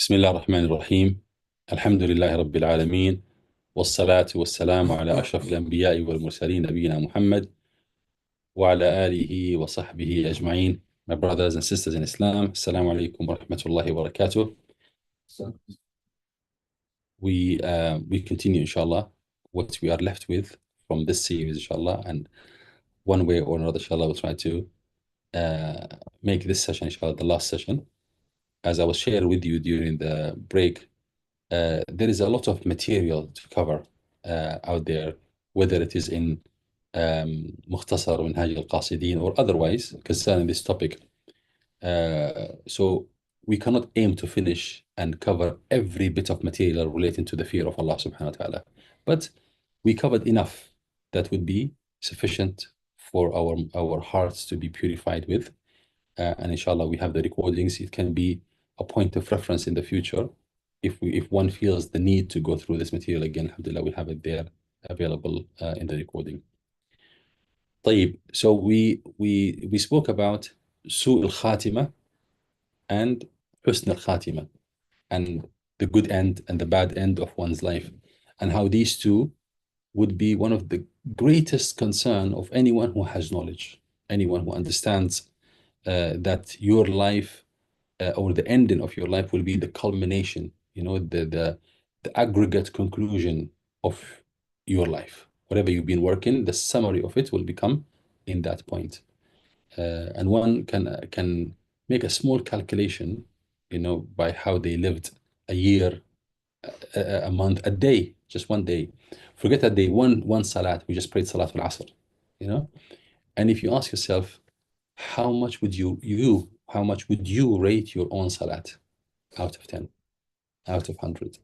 بسم الله الرحمن الرحيم. الحمد لله رب العالمين، والصلاة والسلام على أشرف الأنبياء والمرسلين نبينا محمد وعلى آله وصحبه أجمعين. My brothers and sisters in Islam, Assalamu alaikum wa rahmatullahi wa barakatuh. We continue inshallah what we are left with from this series inshallah, and one way or another inshallah we'll try to make this session inshallah the last session. As I was sharing with you during the break, there is a lot of material to cover out there, whether it is in مختصر منهاج القاصدين or otherwise concerning this topic. So we cannot aim to finish and cover every bit of material relating to the fear of Allah subhanahu wa ta'ala. But we covered enough that would be sufficient for our hearts to be purified with. And inshallah, we have the recordings. It can be a point of reference in the future. If one feels the need to go through this material again, alhamdulillah, we have it there available in the recording. طيب, so we spoke about سوء الخاتمة and حسن الخاتمة, and the good end and the bad end of one's life, and how these two would be one of the greatest concern of anyone who has knowledge, anyone who understands that your life or the ending of your life will be the culmination, the aggregate conclusion of your life. Whatever you've been working, the summary of it will become in that point. And one can make a small calculation, by how they lived a year, a month, a day, just one day. Forget a day, one salat. We just prayed salat al-asr, and if you ask yourself, how much would you rate your own salat out of 10, out of 100?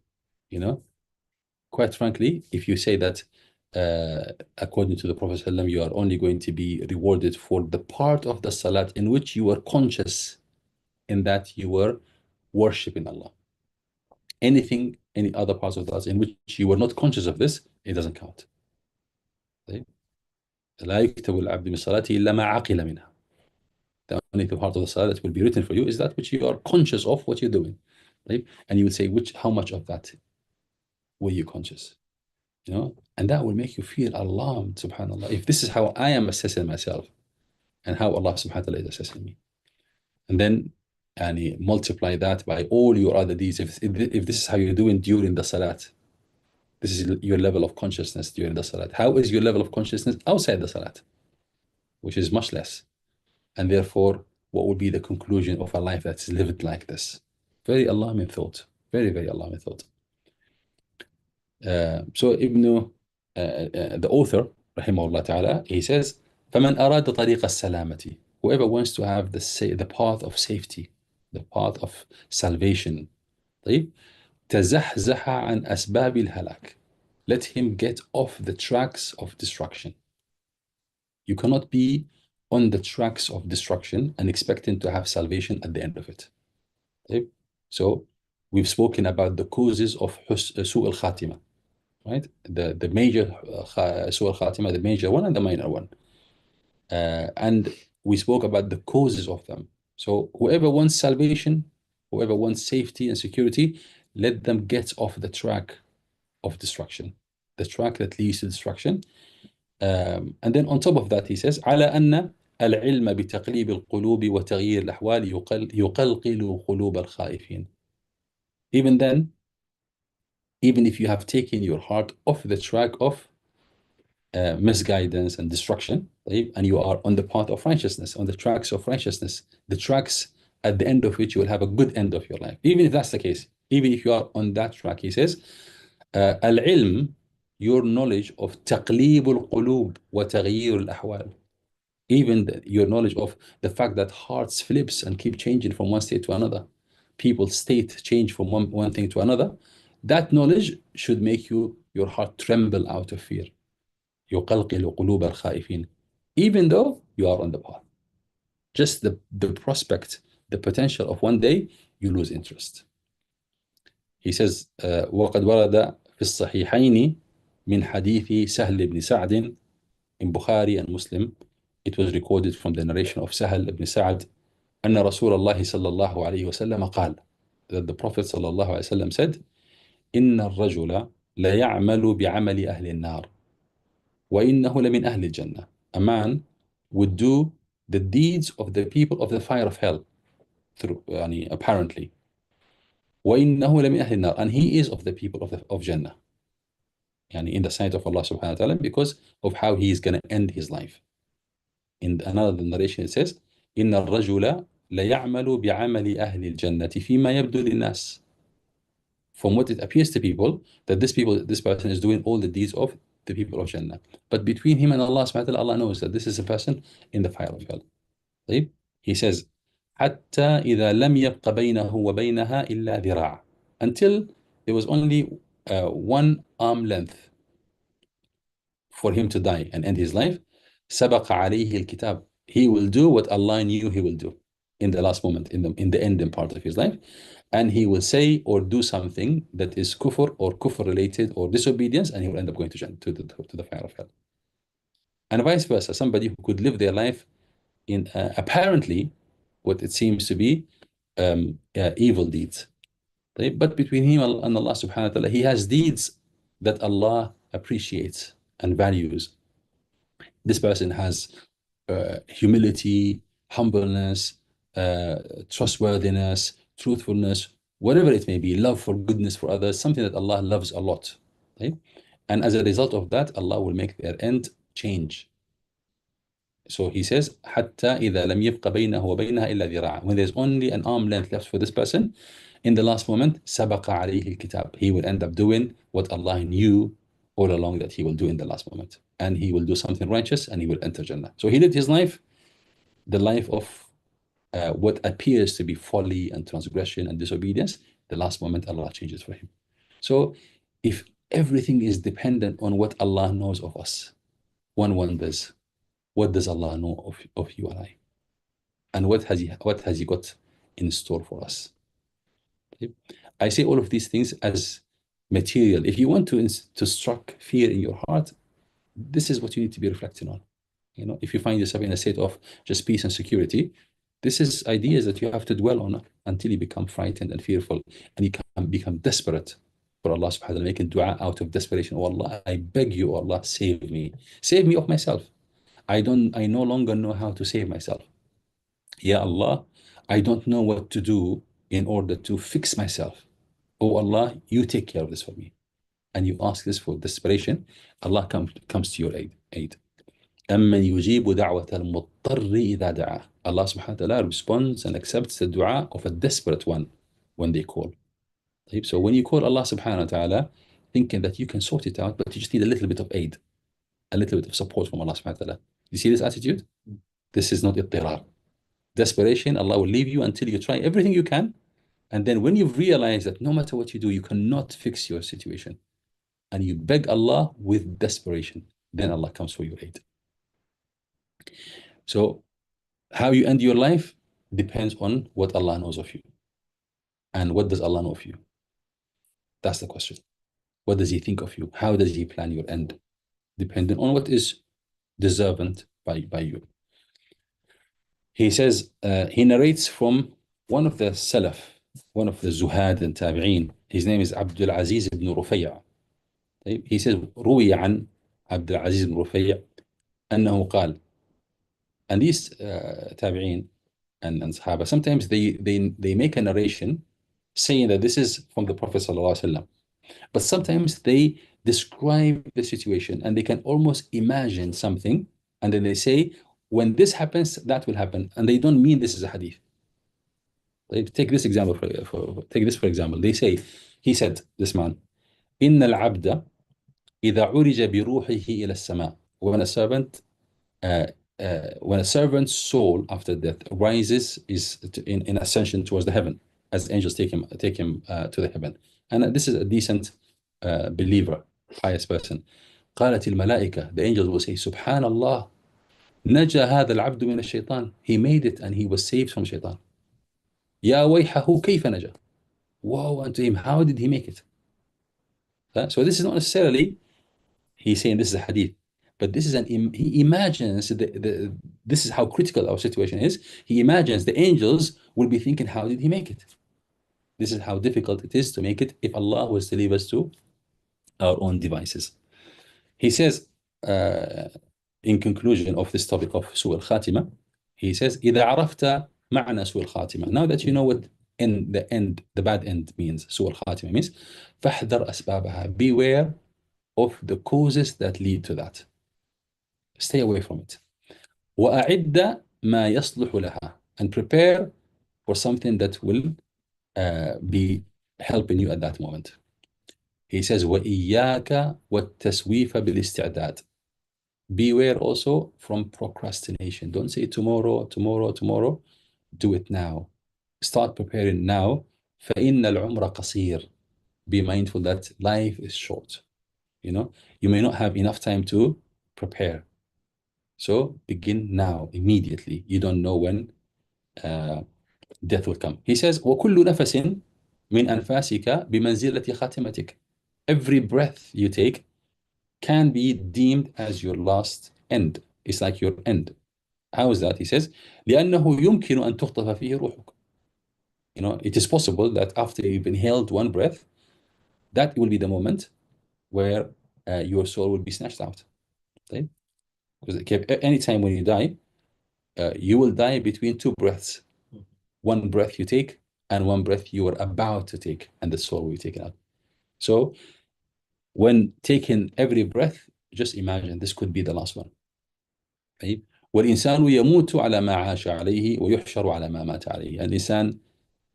Quite frankly, if you say that according to the Prophet ﷺ, you are only going to be rewarded for the part of the salat in which you were conscious in that you were worshipping Allah. Any other parts of the salat in which you were not conscious of this, it doesn't count. لا يكتب العبد من صلاته إلا ما عقل منها. The only part of the salah that will be written for you is that which you are conscious of what you're doing, right? And you would say, how much of that were you conscious? And that will make you feel alarmed, subhanAllah, if this is how I am assessing myself and how Allah subhanahu wa ta'ala is assessing me. And then multiply that by all your other deeds. If this is how you're doing during the salat, this is your level of consciousness during the salat. How is your level of consciousness outside the salat? Which is much less. And therefore, what would be the conclusion of a life that's lived like this? Very alarming thought. Very, very alarming thought. So the author, rahimahullah ta'ala, he says, فَمَنْ أَرَادَ طَرِيقَ السَّلَامَةِ, whoever wants to have the path of safety, the path of salvation, طيب, تَزَحْزَحَ عَنْ أَسْبَابِ الْهَلَكِ, let him get off the tracks of destruction. You cannot be on the tracks of destruction and expecting to have salvation at the end of it. طيب. So we've spoken about the causes of سوء الخاتمة, right? The major سوء الخاتمة, the major one and the minor one. And we spoke about the causes of them. So whoever wants salvation, whoever wants safety and security, let them get off the track of destruction, the track that leads to destruction. And then on top of that, he says, على أن العلم بتقليب القلوب وتغيير الأحوال يقلقل قلوب الخائفين. Even then, even if you have taken your heart off the track of misguidance and destruction, right? And you are on the path of righteousness, on the tracks of righteousness, the tracks at the end of which you will have a good end of your life. Even if that's the case, even if you are on that track, he says, العلم, your knowledge of تقليب القلوب وتغيير الأحوال, even your knowledge of the fact that hearts flips and keep changing from one state to another, people's state change from one thing to another, that knowledge should make your heart tremble out of fear. يقلقل قلوب الخائفين, even though you are on the path. Just the prospect, the potential of one day you lose interest. He says, وقد ورد في الصحيحين من حديث سهل بن سعد, in Bukhari and Muslim, it was recorded from the narration of Sahal ibn Sa'ad, أن رسول الله صلى الله عليه وسلم قال, that the Prophet sallallahu alaihi wasallam said, إن الرجل لا يعمل بعمل أهل النار وإنه لمن أهل الجنة. A man would do the deeds of the people of the fire of hell through يعني apparently, وإنه لمن أهل النار, and he is of the people of Jannah, يعني in the sight of Allah subhanahu wa ta'ala, because of how he is going to end his life. In another narration it says, إن الرجل ليعمل بعمل أهل الجنة فيما يبدو للناس. From what it appears to people, that this person is doing all the deeds of the people of Jannah. But between him and Allah subhanahu wa ta'ala, Allah knows that this is a person in the fire of hell. طيب? He says, حتى إذا لم يبق بينه وبينها إلا ذراع. Until there was only one arm length for him to die and end his life. سبق عليه الكتاب. He will do what Allah knew he will do in the last moment, in the ending part of his life. And he will say or do something that is kufr or kufr related or disobedience, and he will end up going to the fire of hell. And vice versa, somebody who could live their life in apparently what it seems to be evil deeds. But between him and Allah subhanahu wa ta'ala, he has deeds that Allah appreciates and values. This person has humility, humbleness, trustworthiness, truthfulness, whatever it may be, love for goodness for others, something that Allah loves a lot. Right? And as a result of that, Allah will make their end change. So he says, حتى إذا لم يبق بينه وبينها إلا ذراع. When there's only an arm length left for this person, in the last moment, سبق عليه الكتاب. He will end up doing what Allah knew all along that he will do in the last moment. And he will do something righteous and he will enter Jannah. So he lived his life, the life of what appears to be folly and transgression and disobedience. The last moment, Allah changes for him. So if everything is dependent on what Allah knows of us, one wonders, what does Allah know of you and I? And what has He got in store for us? Okay? I say all of these things as material. If you want to struck fear in your heart, this is what you need to be reflecting on. If you find yourself in a state of just peace and security, this is ideas that you have to dwell on until you become frightened and fearful, and you can become desperate for Allah subhanahu wa ta'ala, making dua out of desperation. Oh Allah, I beg you, oh Allah, save me. Save me of myself. I no longer know how to save myself. Ya Allah, I don't know what to do in order to fix myself. Oh Allah, you take care of this for me. And you ask this for desperation, Allah comes to your aid. أَمَّنْ يُجِيبُ دَعْوَةَ الْمُضْطَرِّ إِذَا دَعَاهُ. Allah subhanahu wa ta'ala responds and accepts the dua of a desperate one when they call. So when you call Allah subhanahu wa ta'ala, thinking that you can sort it out, but you just need a little bit of aid, a little bit of support from Allah subhanahu wa ta'ala. You see this attitude? This is not ittirar. Desperation, Allah will leave you until you try everything you can. And then when you've realized that no matter what you do, you cannot fix your situation, and you beg Allah with desperation, then Allah comes for your aid. So how you end your life depends on what Allah knows of you. And what does Allah know of you? That's the question. What does He think of you? How does He plan your end? Depending on what is deserved by you. He says, he narrates from one of the Salaf, one of the Zuhad and Tabi'een. His name is Abdul Aziz ibn Rufayya. He says, روي عن عبد العزيز بن رفيع أنه قال. And these Tabi'een and Sahaba, sometimes they make a narration saying that this is from the Prophet sallallahu alaihi wasallam. But sometimes they describe the situation and they can almost imagine something, and then they say, when this happens, that will happen. And they don't mean this is a hadith. Take this example for example. They say, he said, this man, إن العبد إذا عرج بروحه إلى السماء. When a servant's soul after death rises is in ascension towards the heaven, as angels take him to the heaven. And this is a decent believer, pious person. قالت الملائكة, the angels will say, سبحان الله نجا هذا العبد من الشيطان. He made it and he was saved from shaitan. يا ويحه كيف نجا. Woe unto him, how did he make it? So this is not necessarily he's saying this is a hadith, but this is he imagines this is how critical our situation is. He imagines the angels will be thinking, how did he make it? This is how difficult it is to make it if Allah was to leave us to our own devices. He says, in conclusion of this topic of سوء الخاتمة, he says, إذا عرفت معنى سوء الخاتمة, now that you know what the bad end means, سوء الخاتمة means, فاحذر أسبابها, beware of the causes that lead to that. Stay away from it. وأعد ما يصلح لها, and prepare for something that will be helping you at that moment. He says, وإياك والتسويف بالاستعداد. Beware also from procrastination. Don't say tomorrow, tomorrow, tomorrow. Do it now. Start preparing now. فإن العمر قصير. Be mindful that life is short. You know, you may not have enough time to prepare. So begin now, immediately. You don't know when death will come. He says, وكل نفس من أنفاسك بمنزلة خاتمتك. Every breath you take can be deemed as your last end. It's like your end. How is that? He says, لأنه يمكن أن تخطف فيه روحك. You know, it is possible that after you've inhaled one breath, that will be the moment where your soul will be snatched out. Okay? Because any time when you die, you will die between two breaths. One breath you take and one breath you are about to take, and the soul will be taken out. So when taking every breath, just imagine this could be the last one. طيب والإنسان يموت على ما عاش عليه ويحشر على ما مات عليه. الإنسان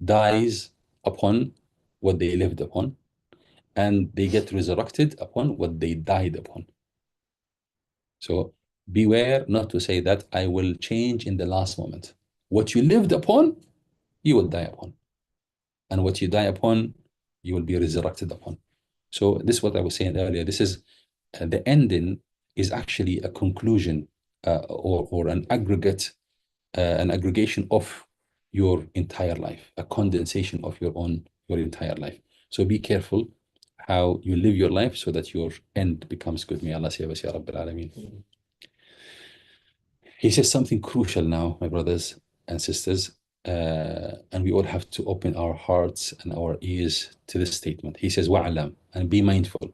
dies upon what they lived upon, and they get resurrected upon what they died upon. So beware not to say that I will change in the last moment. What you lived upon, you will die upon. And what you die upon, you will be resurrected upon. So this is what I was saying earlier. This is the ending is actually a conclusion or an aggregate, an aggregation of your entire life, a condensation of your entire life. So be careful how you live your life so that your end becomes good. May Allah save us, Ya Rabbil Alameen. He says something crucial now, my brothers and sisters, and we all have to open our hearts and our ears to this statement. He says, وَعْلَمْ, and be mindful,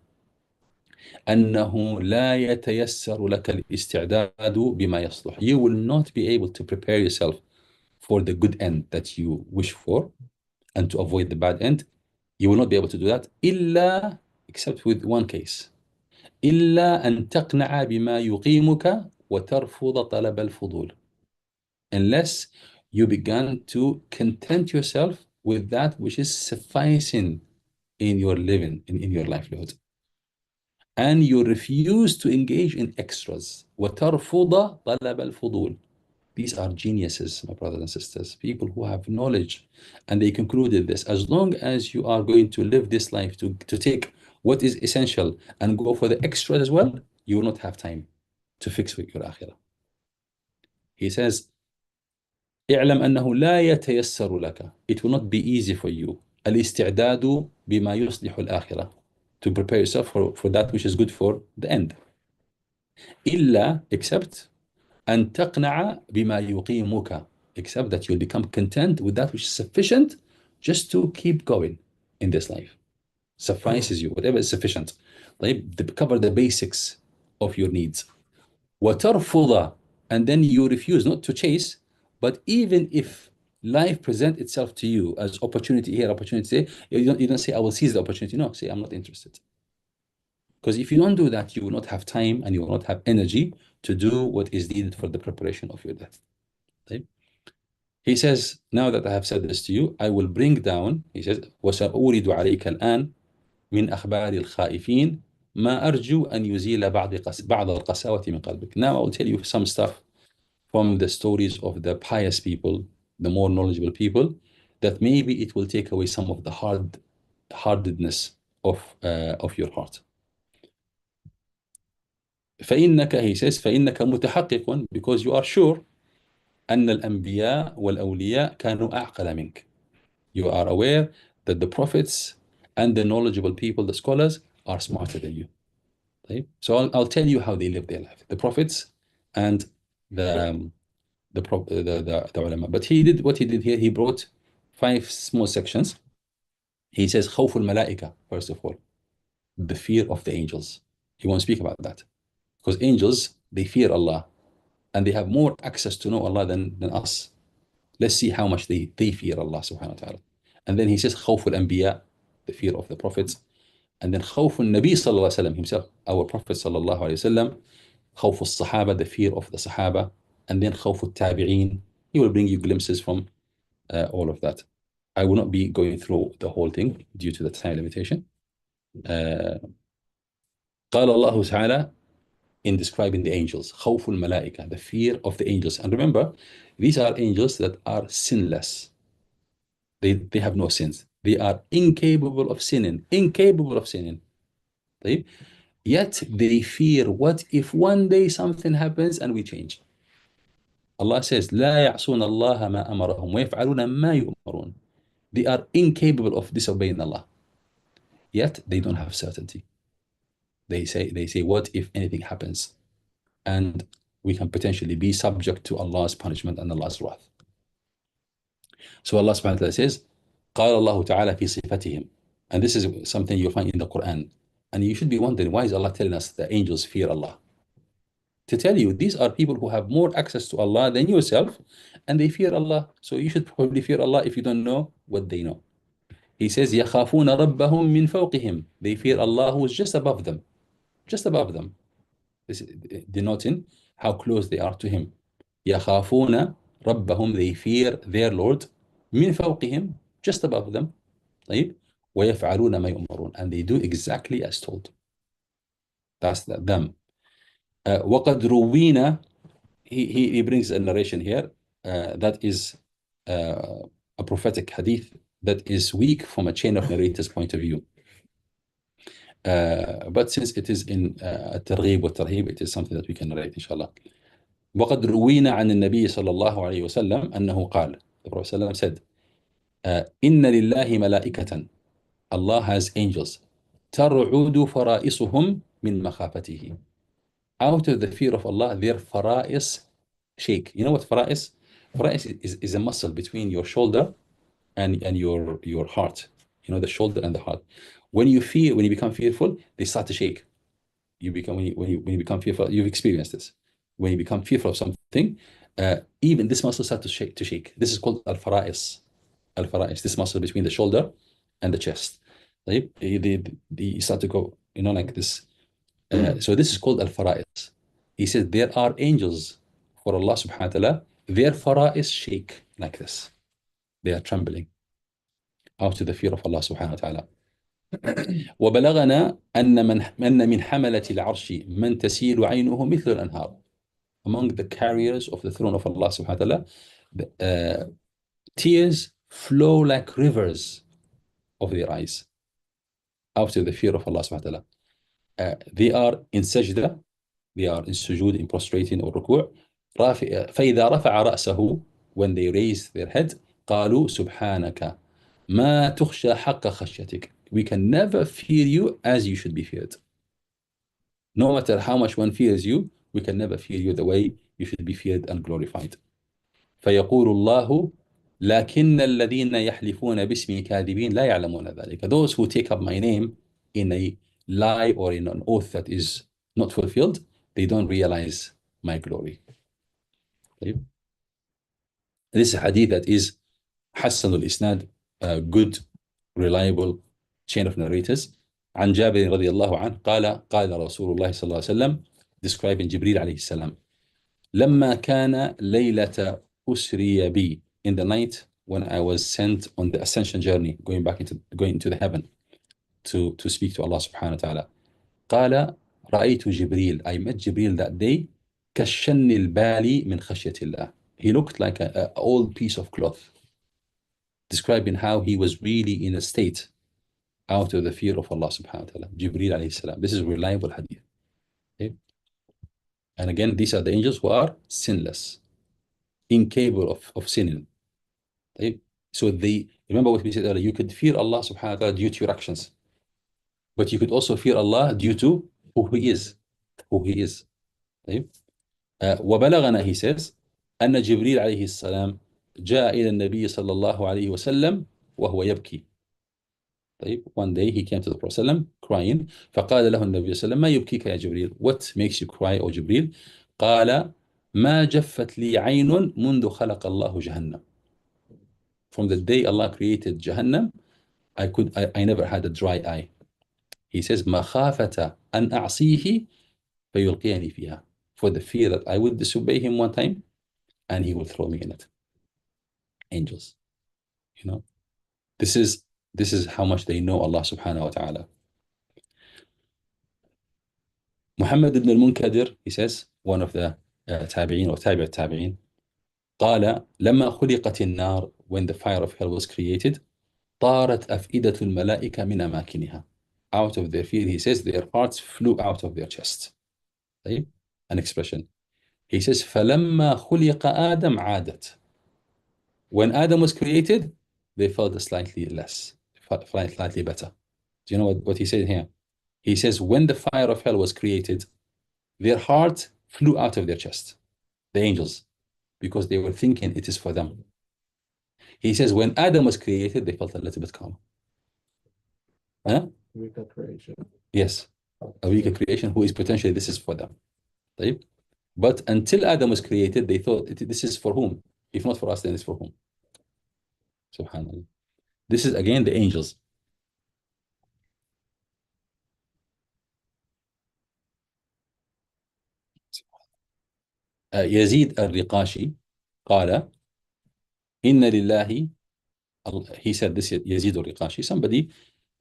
أنه لا يتيسر لك الاستعداد بما يصلح. You will not be able to prepare yourself for the good end that you wish for and to avoid the bad end. You will not be able to do that إلا, except with one case, إلا أن تقنع بما يقيمك وترفض طلب الفضول. Unless you begin to content yourself with that which is sufficing in your living, in your livelihood. And you refuse to engage in extras. وترفض طلب الفضول. These are geniuses, my brothers and sisters, people who have knowledge. And they concluded this: as long as you are going to live this life to take what is essential and go for the extras as well, you will not have time to fix with your akhirah. He says, اعلم أنه لا يتيسر لك. It will not be easy for you. الاستعداد بما يصلح الآخرة. To prepare yourself for that which is good for the end. إلا, except أن تقنع بما يقيمك. Except that you'll become content with that which is sufficient just to keep going in this life. Suffices you, whatever is sufficient. طيب, cover the basics of your needs. وترفض, and then you refuse not to chase, but even if life presents itself to you as opportunity here, opportunity there, you don't say, I will seize the opportunity. No, say, I'm not interested. Because if you don't do that, you will not have time and you will not have energy to do what is needed for the preparation of your death. Okay? He says, now that I have said this to you, I will bring down, he says, وَسَأُورِدُ عَلَيْكَ الْآنِ من أخبار الخائفين ما أرجو أن يزيل بعض القساوة من قلبك. Now I will tell you some stuff from the stories of the pious people, the more knowledgeable people, that maybe it will take away some of the hardness of your heart. فإنك, he says, فإنك متحقق, because you are sure أن الأنبياء والأولياء كانوا أعقل منك. You are aware that the prophets and the knowledgeable people, the scholars, are smarter than you. Okay? So I'll tell you how they live their life. The prophets and the ulama. But he did what he did here. He brought 5 small sections He says خوف الملائكة, first of all, the fear of the angels. He won't speak about that because angels, they fear Allah and they have more access to know Allah than us. Let's see how much they fear Allah subhanahu wa ta'ala. And then he says خوف الأنبياء, the fear of the prophets. And then خوف النبي صلى الله عليه وسلم, himself, our Prophet صلى الله عليه وسلم. خوف الصحابة, the fear of the Sahaba. And then خوف التابعين. He will bring you glimpses from all of that. I will not be going through the whole thing due to the time limitation. Uh, قال الله تعالى in describing the angels, خوف الملائكة, the fear of the angels. And remember, these are angels that are sinless. They have no sins. They are incapable of sinning, incapable of sinning. طيب? Yet they fear, what if one day something happens and we change? Allah says, لا يعصون الله ما أمرهم ويفعلون ما يؤمرون. They are incapable of disobeying Allah. Yet they don't have certainty. They say, what if anything happens? And we can potentially be subject to Allah's punishment and Allah's wrath. So Allah subhanahu wa ta'ala says, قال الله تعالى في صفتهم. And this is something you'll find in the Quran. And you should be wondering, why is Allah telling us the angels fear Allah? To tell you, these are people who have more access to Allah than yourself, and they fear Allah. So you should probably fear Allah if you don't know what they know. He says, يخافون ربهم من فوقهم. They fear Allah who is just above them. Just above them. This is denoting how close they are to Him. يخافون ربهم. They fear their Lord. من فوقهم. Just above them. طيب. ويفعلون ما يؤمرون. And they do exactly as told. That's them. وقد روينا. He brings a narration here that is a prophetic hadith that is weak from a chain of narrators point of view. But since it is in الترغيب والترهيب, it is something that we can narrate inshallah. وقد روينا عن النبي صلى الله عليه وسلم أنه قال, the Prophet ﷺ said, إن لله ملائكة. Allah has angels. ترعد فرائصهم من مخافته. Out of the fear of Allah, their fara'is shake. You know what fara'is? Fara'is is a muscle between your shoulder and your heart. You know, the shoulder and the heart. When you become fearful, they start to shake. When you become fearful, you've experienced this. When you become fearful of something, even this muscle starts to shake. This is called al-fara'is. Al-fara'is, this muscle between the shoulder and the chest. They start to go, like this. So this is called al-fara'is. He says there are angels for Allah subhanahu wa ta'ala. Their fara'is shake like this. They are trembling out of the fear of Allah subhanahu wa ta'ala. وبلغنا أن من حملة العرش من تسيل عينه مثل الأنهار. Among the carriers of the throne of Allah subhanahu wa ta'ala, tears flow like rivers of their eyes out of the fear of Allah subhanahu wa ta'ala. They are in sajda, they are in sujood, in prostrating or ruku'. فإذا رفع رأسه, when they raise their head, قالوا سبحانك ما تخشى حق خشيتك. We can never fear you as you should be feared. No matter how much one fears you, we can never fear you the way you should be feared and glorified. فيقول الله لكن الذين يحلفون باسمي كاذبين لا يعلمون ذلك. Those who take up my name in a lie or in an oath that is not fulfilled, they don't realize my glory. This is a hadith that is حسن الإسناد, good, reliable chain of narrators. عن جابر رضي الله عنه قال رسول الله صلى الله عليه وسلم, describing Jibreel عليه السلام, لما كان ليلة أسري بي, in the night when I was sent on the ascension journey, going into the heaven to speak to Allah subhanahu wa ta'ala. قال رأيت جبريل, I met Jibreel that day, كالشن البالي من خشية الله. He looked like an old piece of cloth, describing how he was really in a state out of the fear of Allah subhanahu wa ta'ala. Jibreel alayhi salam. This is reliable hadith. Okay? And again, these are the angels who are sinless, incapable of sinning. Okay? So remember what we said earlier, you could fear Allah subhanahu wa ta'ala due to your actions, but you could also fear Allah due to who He is. Okay? وبلغنا, he says, أن جبريل عليه السلام جاء إلى النبي صلى الله عليه وسلم وهو يبكي. طيب, one day he came to the Prophet ﷺ crying. فقال له النبي صلى الله عليه وسلم: ما يبكيك يا جبريل? What makes you cry, O جبريل? قال: ما جفت لي عين منذ خلق الله جهنم. From the day Allah created Jahannam, I never had a dry eye. He says: مخافة أن أعصيه فيلقيني فيها. For the fear that I would disobey him one time and he will throw me in it. Angels, you know, this is this is how much they know Allah subhanahu wa ta'ala. Muhammad ibn al-Munkadir, he says, one of the tabi'in or tabi' al-tabi'in, قال لما خلقت النار, when the fire of hell was created, طارت أفئدة الملائكة من أماكنها. Out of their fear, he says, their hearts flew out of their chest. طيب, an expression. He says فلما خلق آدم عادت. When Adam was created, they felt slightly less, slightly better. Do you know what he said here? He says when the fire of hell was created, their heart flew out of their chest, the angels, because they were thinking it is for them. He says when Adam was created, they felt a little bit calm. Huh? Weaker creation. Yes, a weaker creation who is potentially this is for them. طيب? But until Adam was created, they thought this is for whom? If not for us, then it's for whom? Subhanallah. This is again the angels. يزيد الرقاشي قال إن لله, he said this, يزيد الرقاشي, somebody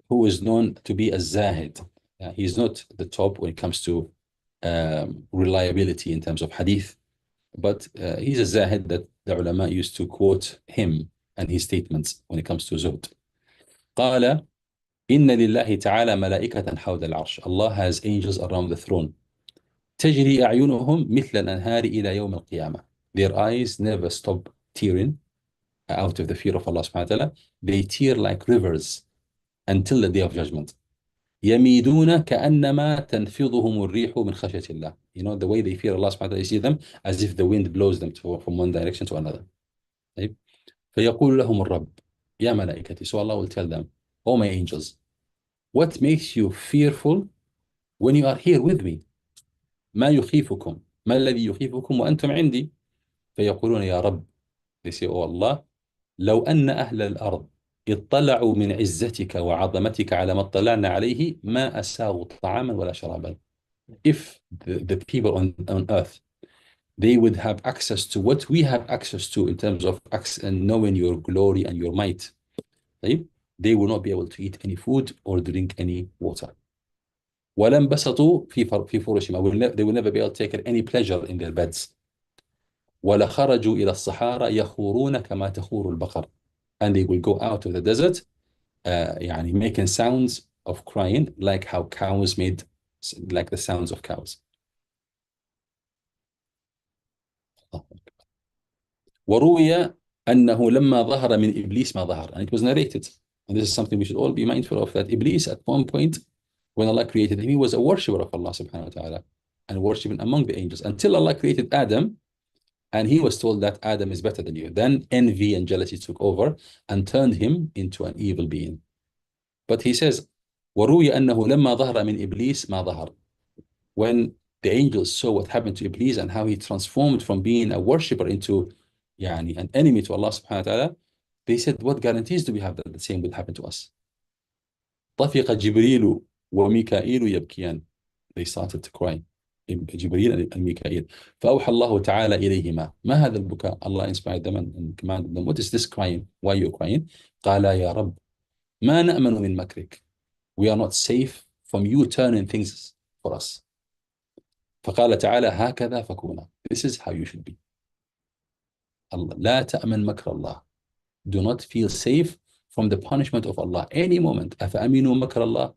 who is known to be a zahid. He's not the top when it comes to reliability in terms of hadith, but he's a zahid that the ulama used to quote him and his statements when it comes to zuhd. قال إن لله تعالى ملائكة حول العرش. Allah has angels around the throne. تجري أعينهم مثل الأنهار إلى يوم القيامة. Their eyes never stop tearing out of the fear of Allah subhanahu wa ta'ala. They tear like rivers until the day of judgment. يميدون كأنما تنفضهم الريح من خشية الله. You know, the way they fear Allah subhanahu wa ta'ala, you see them as if the wind blows them from one direction to another. طيب. فيقول لهم الرب يا ملائكتي. So Allah will tell them, oh my angels, what makes you fearful when you are here with me? ما يخيفكم, ما الذي يخيفكم وأنتم عندي؟ فيقولون يا رب, they say, oh Allah, لو أن أهل الأرض اطلعوا من عزتك وعظمتك على ما اطلعنا عليه ما أساغوا طعاما ولا شرابا. If the people on earth, they would have access to what we have access to in terms of and knowing your glory and your might, they will not be able to eat any food or drink any water. ولم بسطوا في فرشهم. They will never be able to take any pleasure in their beds. ولخرجوا إلى الصحارى يخورون كما تخور البقر. And they will go out of the desert يعني making sounds of crying like how cows made, like the sounds of cows. وروي أنه لما ظهر من إبليس ما ظهر, and it was narrated, and this is something we should all be mindful of, that Iblis at one point when Allah created him, he was a worshipper of Allah subhanahu wa ta'ala and worshiping among the angels until Allah created Adam, and he was told that Adam is better than you. Then envy and jealousy took over and turned him into an evil being. But he says وروي أنه لما ظهر من إبليس ما ظهر. When the angels saw what happened to Iblis and how he transformed from being a worshipper into يعني an enemy to Allah subhanahu wa ta'ala, they said, what guarantees do we have that the same will happen to us? طفق جبريل وميكائيل يبكيان. They started to cry, جبريل and ميكائيل. فأوحى الله تعالى إليهما ما هذا البكاء. Allah inspired them and commanded them, what is this crying? Why are you crying? قالا يا رب ما نأمن من مكرك. We are not safe from you turning things for us. فقال تعالى هكذا فكونا. This is how you should be. Allah, لا تأمن مكر الله. Do not feel safe from the punishment of Allah any moment. أفأمنوا مكر الله.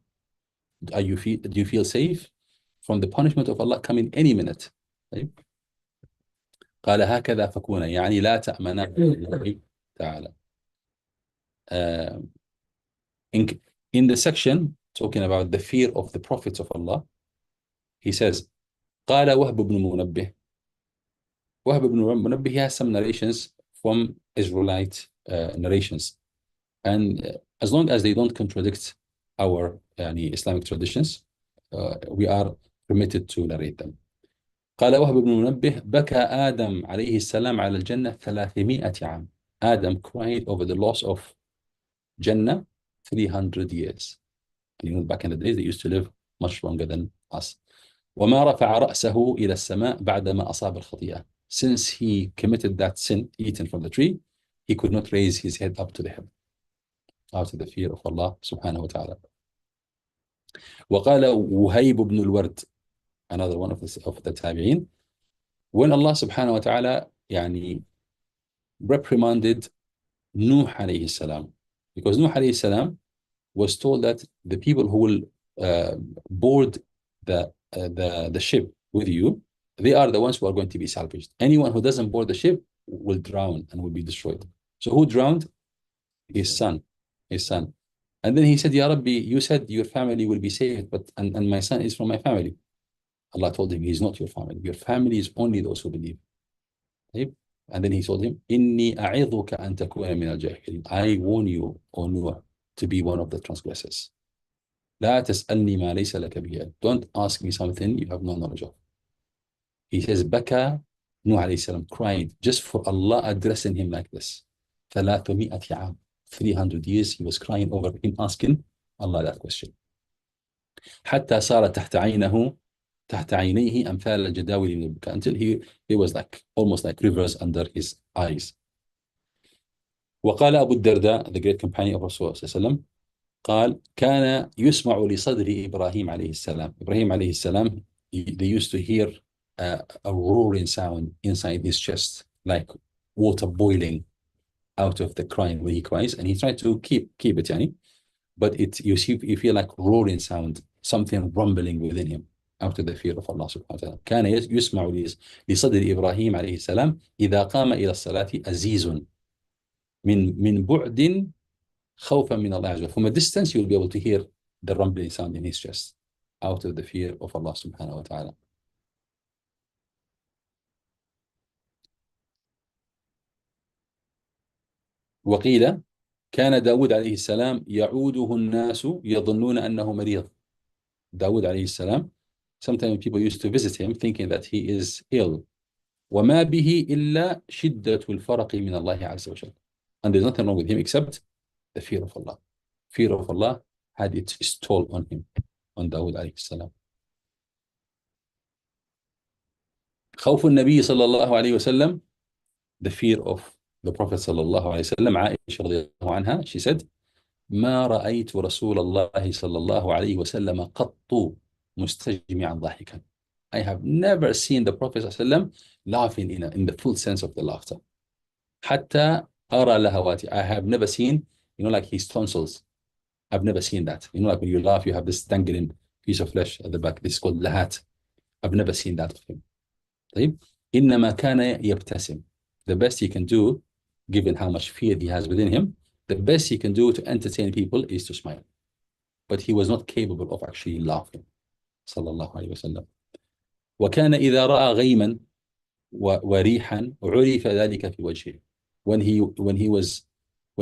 Do you feel safe from the punishment of Allah coming any minute? طيب. قال هكذا فكونا يعني لا تأمنا الله تعالى. In the section talking about the fear of the prophets of Allah, he says قال وهب بن منبه. وهب بن منبه, he has some narrations from Israelite narrations, and as long as they don't contradict our Islamic traditions, we are permitted to narrate them. قال وهب بن منبه بكى آدم عليه السلام على الجنة 300 عام. Adam cried over the loss of Jannah 300 years. You know, back in the days, they used to live much longer than us. وما رفع رأسه إلى السماء بعدما أصاب الخطيئة. Since he committed that sin, eaten from the tree, he could not raise his head up to the heaven, out of the fear of Allah subhanahu wa ta'ala. وقال وهيب بن الورد, another one of the tabi'in, when Allah subhanahu wa ta'ala reprimanded Nuh alayhi salam, because Nuh alayhi salam was told that the people who will board the ship with you, they are the ones who are going to be salvaged. Anyone who doesn't board the ship will drown and will be destroyed. So who drowned? His son. And then he said, Ya Rabbi, you said your family will be saved, but and my son is from my family. Allah told him, he's not your family. Your family is only those who believe. And then he told him, Inni a'idhuka an takuna min al-jahilin. I warn you, O Noah, to be one of the transgressors. لا تسألني ما ليس لك به. Don't ask me something you have no knowledge of. He says, Baka, Nuh alayhi salam cried just for Allah addressing him like this. 300 عام. 300 years he was crying over him, asking Allah that question. حتى صار تحت عينيه أمثال الجداول من البكاء, until he was like almost like rivers under his eyes. وقال أبو الدرداء, the great companion of Rasulullah صلى الله عليه وسلم, قال كان يسمع لصدر إبراهيم عليه السلام. Ibrahim عليه السلام, they used to hear a roaring sound inside his chest, like water boiling out of the crying when he cries, and he tried to keep it, but you feel like roaring sound, something rumbling within him, out of the fear of Allah subhanahu wa ta'ala. كان يسمع لصدر إبراهيم عليه السلام إذا قام إلى الصلاة أزيز من بعد خوفا من الله عز وجل. From a distance, you will be able to hear the rumbling sound in his chest, out of the fear of Allah subhanahu wa ta'ala. وقيل كان داود عليه السلام يعوده الناس يظنون أنه مريض. Dawood عليه السلام, sometimes people used to visit him thinking that he is ill. وما به إلا شدة الفرق من الله عز وجل. And there's nothing wrong with him except the fear of Allah. Fear of Allah had its toll on him, on Dawood عليه السلام. خوف النبي صلى الله عليه وسلم, the fear of the Prophet صلى الله عليه وسلم. عائشة رضي الله عنها, she said, ما رأيت رسول الله صلى الله عليه وسلم قط مستجمعا ضاحكا. I have never seen the Prophet صلى الله عليه وسلم laughing in the full sense of the laughter. حتى أرى لهواتي. I have never seen, like his tonsils. I've never seen that. Like when you laugh, you have this dangling piece of flesh at the back. This is called lahat. I've never seen that of him. طيب. إنما كان يبتسم. The best he can do, given how much fear he has within him, the best he can do to entertain people is to smile. But he was not capable of actually laughing. صلى الله عليه وسلم. وكان إذا رأى غيما وريحا عرف ذلك في وجهه. When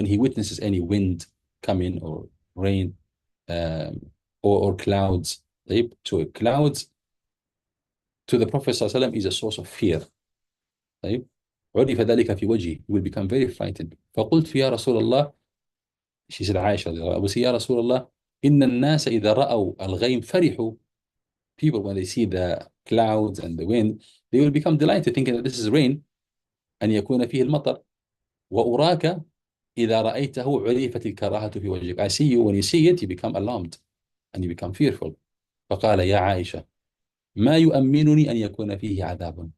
he witnesses any wind coming or rain or clouds, so clouds to the Prophet صلى الله عليه وسلم is a source of fear. عرف ذلك في وجهه. He will become very frightened. فقلت يا رسول الله, she said عائشة رضي الله عنها, يا رسول الله إن الناس إذا رأوا الغيم فرحوا. People, when they see the clouds and the wind, they will become delighted, thinking that this is rain. أن يكون فيه المطر. وأراك إذا رأيته عرفت الكراهة في وجهك. I see you, when you see it, you become alarmed and you become fearful. فقال يا عائشة ما يؤمنني أن يكون فيه عذاب.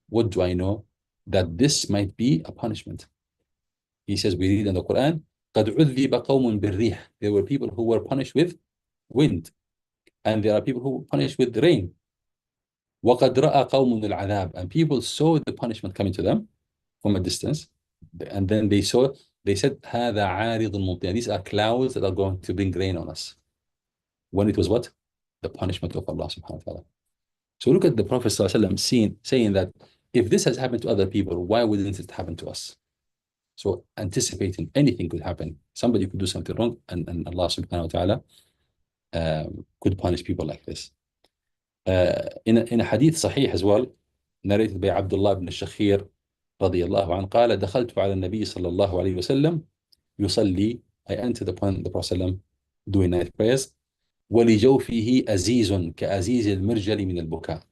What do I know? That this might be a punishment. He says, we read in the Quran, قد عذب قوم بالريح. There were people who were punished with wind, and there are people who were punished with rain. وقد رأى قوم العذاب, and people saw the punishment coming to them from a distance, and then they said, هذا عارض ممطر. These are clouds that are going to bring rain on us. When it was what? The punishment of Allah subhanahu wa ta'ala. So look at the Prophet ﷺ saying that if this has happened to other people, why wouldn't it happen to us? So anticipating anything could happen. Somebody could do something wrong, and Allah subhanahu wa ta'ala could punish people like this. In a hadith sahih as well, narrated by Abdullah ibn Shakhir رضي الله عنه قال دخلت على النبي صلى الله عليه وسلم يصلي. I entered upon the Prophet ﷺ doing night prayers. ولجوفه أزيز كأزيز المرجل من البكاء.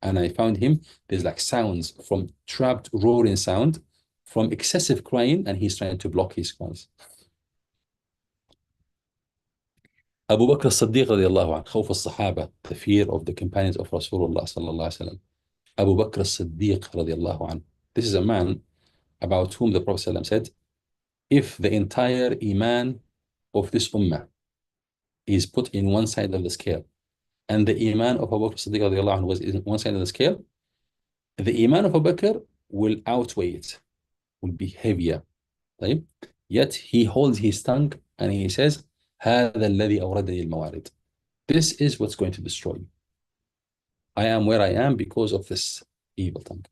And I found him, there's like sounds from trapped roaring sound from excessive crying, and he's trying to block his cries. Abu Bakr as-Siddiq رضي الله عنه, خوف الصحابة, the fear of the companions of Rasulullah صلى الله عليه وسلم. Abu Bakr as-Siddiq رضي الله عنه. This is a man about whom the Prophet ﷺ said, if the entire iman of this ummah is put in one side of the scale, and the iman of Abu Bakr as-Siddiq رضي الله عنه was in one side of the scale, the iman of Abu Bakr will outweigh it, will be heavier. طيب? Yet he holds his tongue and he says, هذا الذي أوردني الموارد. This is what's going to destroy me. I am where I am because of this evil tongue.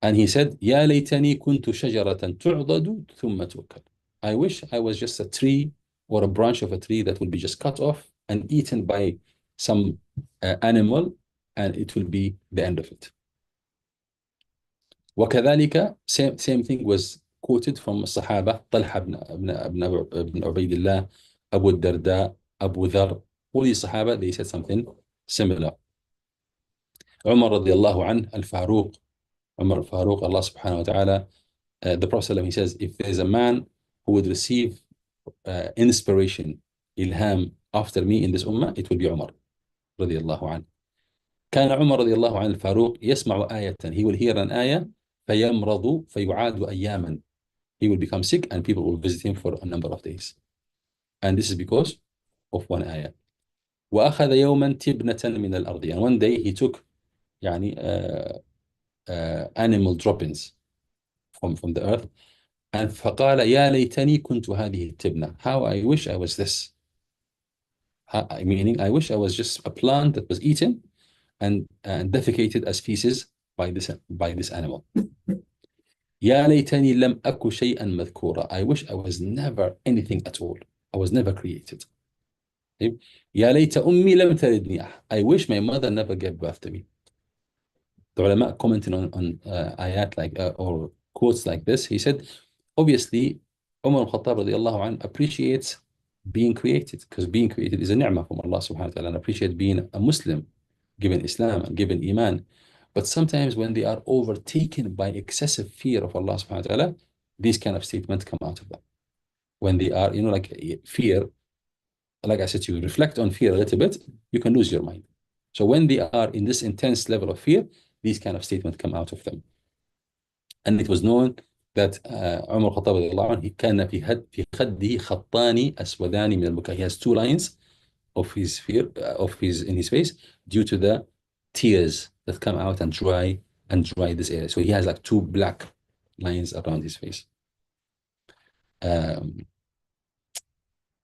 And he said, يا ليتني كنت شجرة تعضد ثم تؤكل. I wish I was just a tree or a branch of a tree that will be just cut off and eaten by some animal, and it will be the end of it. وكذلك same thing was quoted from الصحابة, طلحة بن عبيد الله, Abu Darda, Abu Dhar. All these Sahaba, they said something similar. Umar رضي الله عنه, Al-Faruq, Umar al-Faruq, Allah subhanahu wa ta'ala, the Prophet ﷺ, he says, if there's a man who would receive inspiration, ilham after me in this ummah, it will be Umar رضي الله عنه. كان عمر رضي الله عنه الفاروق يسمع آية, he will hear an ayah, فيمرض فيعاد أياما. He will become sick and people will visit him for a number of days. And this is because of one ayah. وأخذ يوما تبنة من الأرض. And one day he took يعني animal droppings from the earth. And فقال يا ليتني كنت هذه التبنة. How I wish I was this. Meaning I wish I was just a plant that was eaten and defecated as feces by this animal. يا ليتني لم أكن شيئا مذكورا. I wish I was never anything at all. I was never created. يا ليت أمي لم تلدني. I wish my mother never gave birth to me. The ulama commenting on ayat like or quotes like this, he said, obviously Umar al-Khattab radiallahu anhu appreciates being created, because being created is a ni'mah from Allah subhanahu wa ta'ala, and appreciate being a Muslim, given Islam and given Iman. But sometimes when they are overtaken by excessive fear of Allah subhanahu wa ta'ala, these kind of statements come out of them. When they are, like fear, like I said to you, reflect on fear a little bit, you can lose your mind. So when they are in this intense level of fear, these kind of statements come out of them. And it was known that Umar al-Khattab radiallahu anhu, كان في خده خطان أسودان من البكاء. He has two lines of his fear, in his face, due to the tears that come out and dry this area. So he has like two black lines around his face.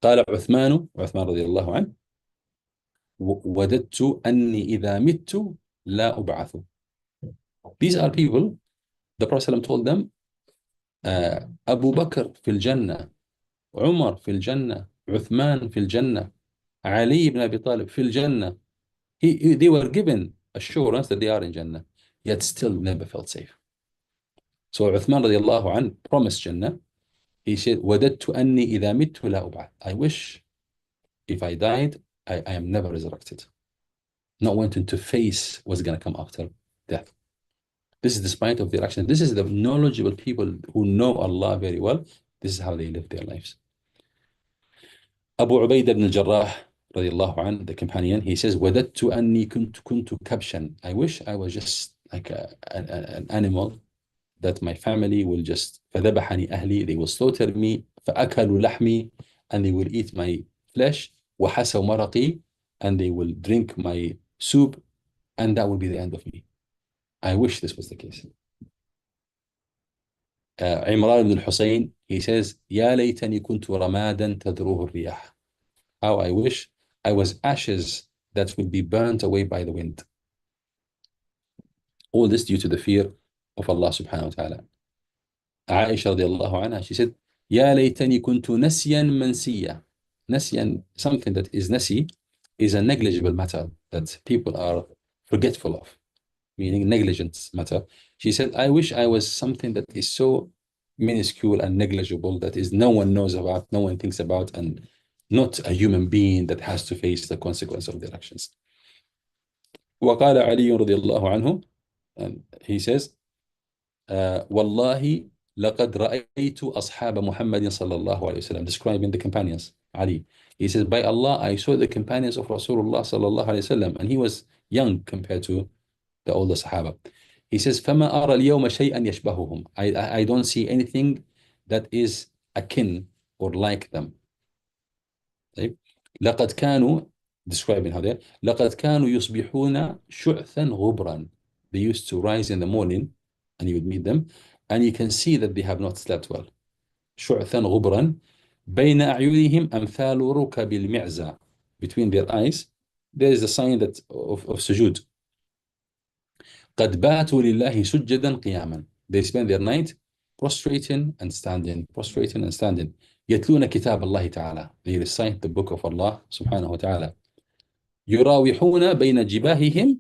قال عثمان رضي الله عنه وددت أني إذا مت لا أبعث. These are people, the Prophet ﷺ told them, Abu Bakr في الجنة, Umar في الجنة, Uthman في الجنة, Ali ibn Abi Talib في الجنة. They were given assurance that they are in Jannah, yet still never felt safe. So Uthman رضي الله عنه promised Jannah. He said, وَدَدْتُ أَنِّي إِذَا مِتُّ لَا أُبْعَث. I wish if I died, I am never resurrected. Not wanting to face what's going to come after death. This is despite of their action. This is the knowledgeable people who know Allah very well. This is how they live their lives. Abu Ubaidah ibn al-Jarrah رضي الله عنه, the companion, he says, وَدَدْتُ أَنِّي كُنْتُ كَبْشًا. I wish I was just like an animal that my family will just فذبحني أهلي, they will slaughter me, فأكلوا لحمي, and they will eat my flesh, وحسوا مرقي, and they will drink my soup, and that will be the end of me. I wish this was the case. Imran ibn al-Husayn, he says, يا ليتني كنت رمادا تذروه الرياح. How I wish I was ashes that will be burnt away by the wind. All this due to the fear of Allah subhanahu wa ta'ala. Aisha radiallahu anha, she said, يا ليتني كنت نسيا منسيا. Nasyan, something that is nasi, is a negligible matter that people are forgetful of, meaning negligence matter. She said, I wish I was something that is so minuscule and negligible that is no one knows about, no one thinks about, and not a human being that has to face the consequence of their actions. وقال علي رضي الله عنه, and he says, والله لقد رأيت أصحاب محمد صلى الله عليه وسلم, describing the companions, Ali. He says, by Allah, I saw the companions of Rasulullah صلى الله عليه وسلم, and he was young compared to the older Sahaba. He says, فما أرى اليوم شيئا يشبههم. I don't see anything that is akin or like them. طيب. لقد كانوا, describing how they are, لقد كانوا يصبحون شعثا غبرا. They used to rise in the morning and you would meet them and you can see that they have not slept well. شعثا غبرا بين أعينهم أمثال ركب المعزة. Between their eyes there is a sign that of sujood. قد باتوا لله سجدا قياما. They spend their night prostrating and standing, prostrating and standing. يتلون كتاب الله تعالى. They recite the book of Allah سبحانه وتعالى. يراوحون بين جباههم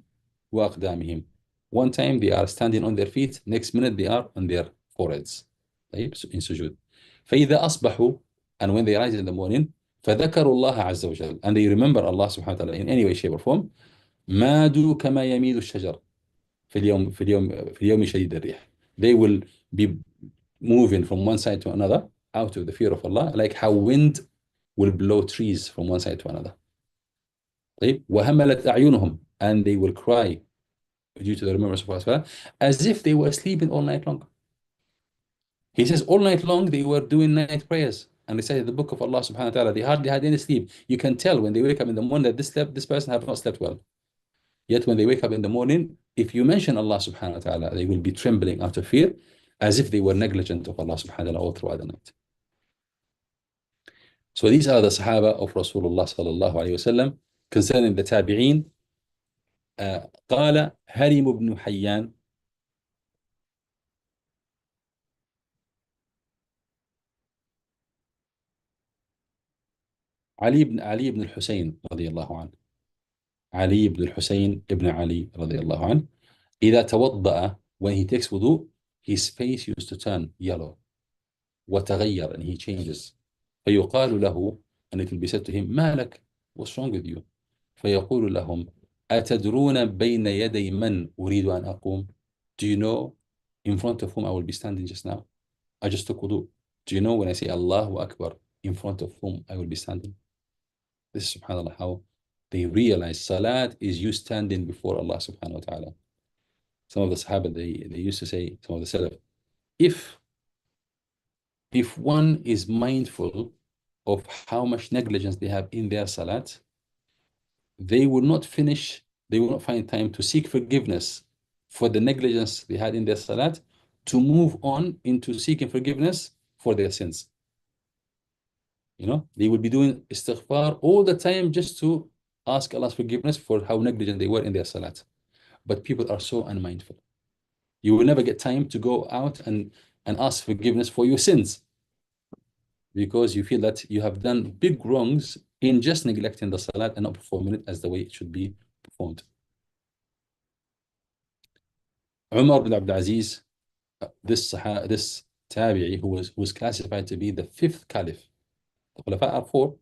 وأقدامهم. One time they are standing on their feet, next minute they are on their foreheads. طيب, in sujood. فإذا أصبحوا, and when they rise in the morning, فذكروا الله عز وجل, and they remember Allah سبحانه وتعالى in any way, shape or form. مادوا كما يميل الشجر في اليوم شديد الريح. They will be moving from one side to another out of the fear of Allah, like how wind will blow trees from one side to another. طيب. وهملت أعينهم, and they will cry due to the remembrance of Allah as if they were sleeping all night long. He says all night long they were doing night prayers and recited the book of Allah subhanahu wa ta'ala. They hardly had any sleep. You can tell when they wake up in the morning that this person have not slept well. Yet when they wake up in the morning, if you mention Allah subhanahu wa ta'ala, they will be trembling out of fear as if they were negligent of Allah subhanahu wa ta'ala all throughout the night. So these are the Sahaba of Rasulullah sallallahu alayhi wasallam. Concerning the Tabi'een, قال هرم بن حيان, علي بن الحسين رضي الله عنه, علي بن الحسين ابن علي رضي الله عنه, إذا توضأ, when he takes wudu, his face used to turn yellow. وتغير, and he changes. فيقال له, and it will be said to him, ما لك, what's wrong with you? فيقول لهم أتدرون بين يدي من أريد أن أقوم? Do you know in front of whom I will be standing just now? I just took wudu. Do you know when I say Allahu Akbar, in front of whom I will be standing? This is subhanAllah how they realize Salat is you standing before Allah subhanahu wa ta'ala. Some of the Sahaba, they used to say, some of the Salaf, if one is mindful of how much negligence they have in their Salat, they will not find time to seek forgiveness for the negligence they had in their Salat, to move on into seeking forgiveness for their sins. You know, they will be doing istighfar all the time just to ask Allah's forgiveness for how negligent they were in their Salat. But people are so unmindful. You will never get time to go out and ask forgiveness for your sins, because you feel that you have done big wrongs in just neglecting the Salat and not performing it as the way it should be performed. Umar bin Abdul Aziz, this tabi'i who was classified to be the fifth caliph. The Khulafa are four.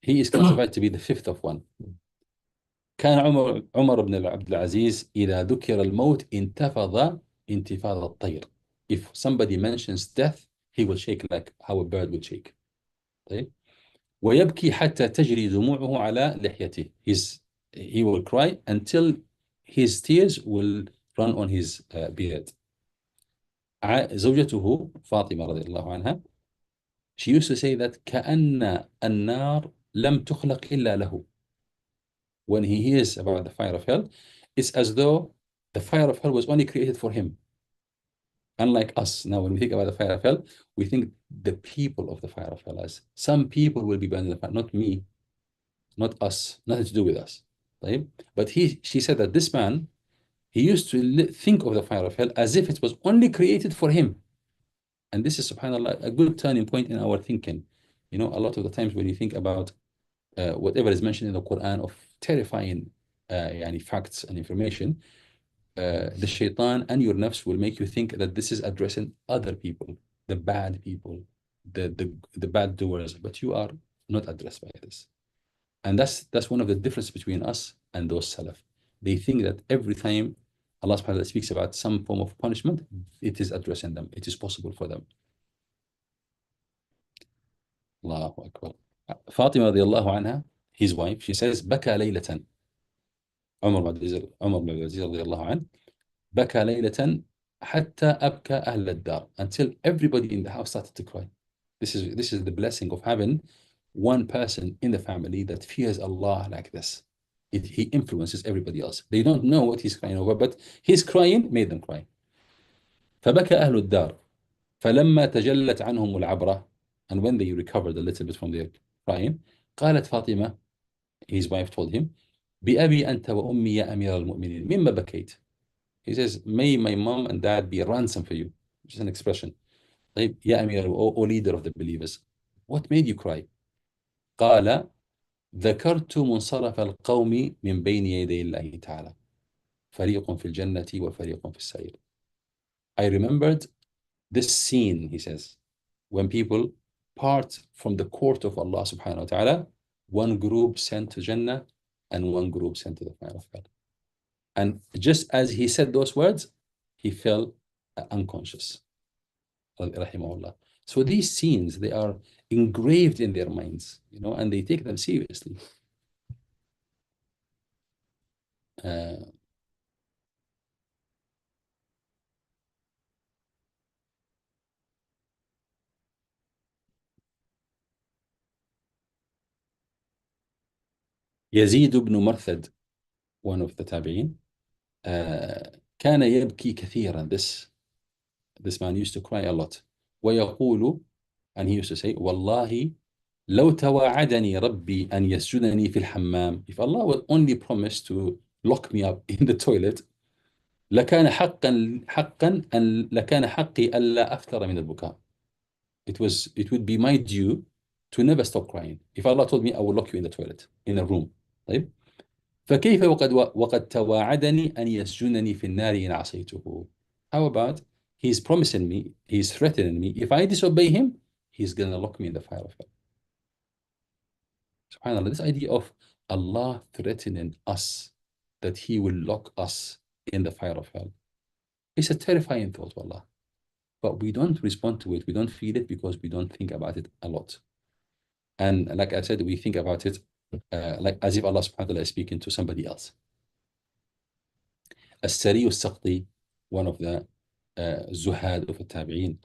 He is classified to be the fifth of one. كان عمر بن عبد العزيز إذا ذكر الموت انتفض انتفاض الطير. If somebody mentions death, he will shake like how a bird would shake. طيب. ويبكي حتى تجري دموعه على لحيته. He will cry until his tears will run on his beard. زوجته فاطمة رضي الله عنها, she used to say that كأن النار لم تخلق إلا له. When he hears about the fire of hell, it's as though the fire of hell was only created for him. Unlike us, now when we think about the fire of hell, we think the people of the fire of hell, as some people will be burned in the fire, not me, not us, nothing to do with us. Right? But she said that this man, he used to think of the fire of hell as if it was only created for him. And this is, subhanAllah, a good turning point in our thinking. You know, a lot of the times when you think about whatever is mentioned in the Quran of terrifying yani facts and information, the shaitan and your nafs will make you think that this is addressing other people, the bad people, the bad doers, but you are not addressed by this. And that's one of the difference between us and those salaf. They think that every time Allah subhanahu wa ta'ala speaks about some form of punishment, it is addressing them. It is possible for them. Allahu Akbar. Fatima radiallahu anha, his wife, she says, بكى ليلة. عمر بن عبد العزيز رضي الله عنه بكى ليلة حتى أبكى أهل الدار, until everybody in the house started to cry. This is the blessing of having one person in the family that fears Allah like this. He influences everybody else. They don't know what he's crying over, but his crying made them cry. فبكى أهل الدار فلما تجلت عنهم العبرة, and when they recovered a little bit from their crying, قالت فاطمة, his wife told him, بأبي أنت وأمي يا أمير المؤمنين مما بكيت. He says, may my mom and dad be a ransom for you, which is an expression. طيب يا أمير, O leader of the believers, what made you cry? قال ذكرت منصرف القوم من بين يدي الله تعالى فريق في الجنة وفريق في السعير. I remembered this scene, he says, when people part from the court of Allah subhanahu wa ta'ala, one group sent to Jannah and one group sent to the fire of hell. And just as he said those words, he fell unconscious. Rahimahullah. So these scenes, they are engraved in their minds, you know, and they take them seriously. يزيد بن مرثد, one of the tabi'in, كان يبكي كثيرا. This man used to cry a lot. ويقول, and he used to say, والله لو تواعدني ربي أن يسجنني في الحمام, if Allah would only promise to lock me up in the toilet, لكان حقي ألا أفتر من البكاء. It would be my due to never stop crying. If Allah told me I will lock you in the toilet, in a room. طيب فكيف وقد تواعدني أن يسجنني في النار إن عصيته. How about he's promising me, he's threatening me, if I disobey him, he's going to lock me in the fire of hell. SubhanAllah, this idea of Allah threatening us that he will lock us in the fire of hell, it's a terrifying thought, wallah. But we don't respond to it, we don't feel it because we don't think about it a lot. And like I said, we think about it like as if Allah subhanahu wa ta'ala is speaking to somebody else. As-Sari al-Saqti, one of the Zuhad of the Tabi'een,